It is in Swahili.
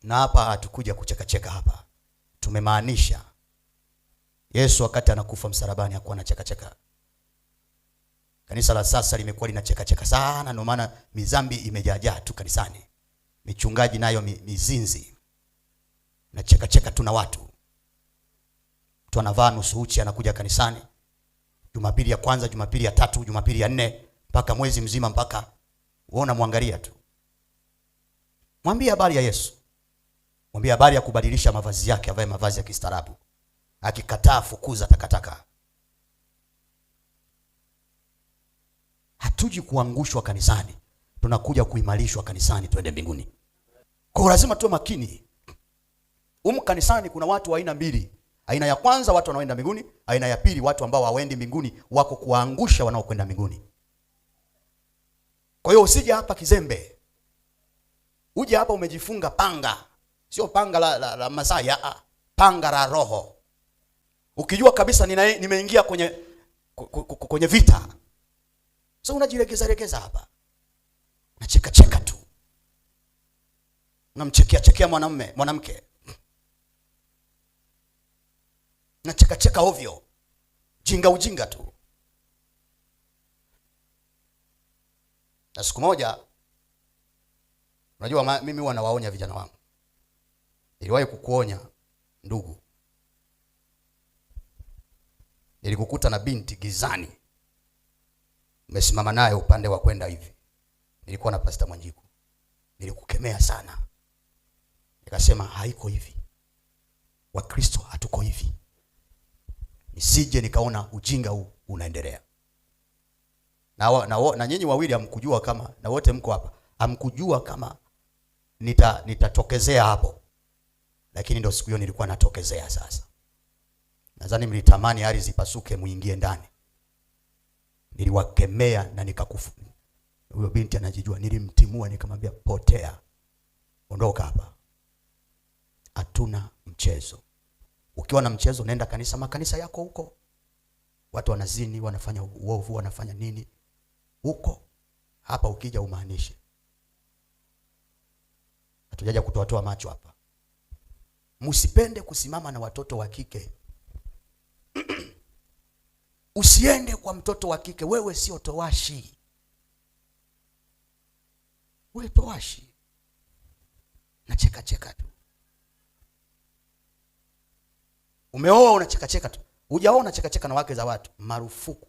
Na hapa hatukuja kuchekacheka hapa. Tumemaanisha Yesu wakati anakufa msalabani hakuwa anachekacheka. Kanisa la sasa limekuwa linachekacheka sana, ndio maana mizambi imejaa tu kanisani. Michungaji nayo mizinzi. Na chekacheka tu na watu. Mtu anavaa nusu uchi anakuja kanisani. Jumapili ya kwanza, Jumapili ya tatu, Jumapili ya 4, mpaka mwezi mzima, mpaka uona muangalia tu. Mwambie habari ya Yesu. Mwambie habari ya kubadilisha mavazi yake, avae mavazi ya kistaarabu. Akikataa fukuza takataka. Hatuji kuangushwa kanisani. Tunakuja kuimarishwa kanisani tuende mbinguni. Kwa lazima tuwe makini. Kanisani kuna watu wa aina mbili. Aina ya kwanza watu wanaoenda mbinguni, aina ya pili watu ambao hawaendi mbinguni, wako kuangusha wanaokwenda mbinguni. Kwa hiyo usije hapa kizembe. Uje hapa umejifunga panga. Sio panga la Masai, panga la roho. Ukijua kabisa nimeingia kwenye vita. So unajilegeza hapa. Nacheka tu. Unamchekea mwanamke. Nacheka ovyo. Ujinga tu. Na siku moja, unajua mimi huwa nawaonya vijana wangu. Niliwahi kukuonya ndugu. Nilikukuta na binti gizani. Umesimama naye upande wa kwenda hivi. Nilikuwa na Pastor Mwanjiku. Nilikukemea sana. Nikasema haiko hivi. Wakristo hatuko hivi. Nisije nikaona ujinga huu unaendelea. Na nyinyi wawili hamkujua kama, na wote mko hapa, hamkujua kama nitatokezea hapo. Lakini ndio siku hiyo nilikuwa natokezea sasa. Nadhani mlitamani hali zipasuke muingie ndani. Niliwakemea na nikakufu. Huyo binti anajijua, nilimtimua nikamwambia potea. Ondoka hapa. Hatuna mchezo. Ukiwa na mchezo nenda makanisa yako huko. Watu wanazini, wanafanya uovu, wanafanya nini huko. Hapa ukija umaanishe. Hatujaja kutoa macho hapa. Msipende kusimama na watoto wa kike. Usiende kwa mtoto wa kike, wewe sio towashi. Wewe towashi. Nacheka tu. Umeoa unacheka tu. Hujaoa unacheka na wake za watu. Marufuku.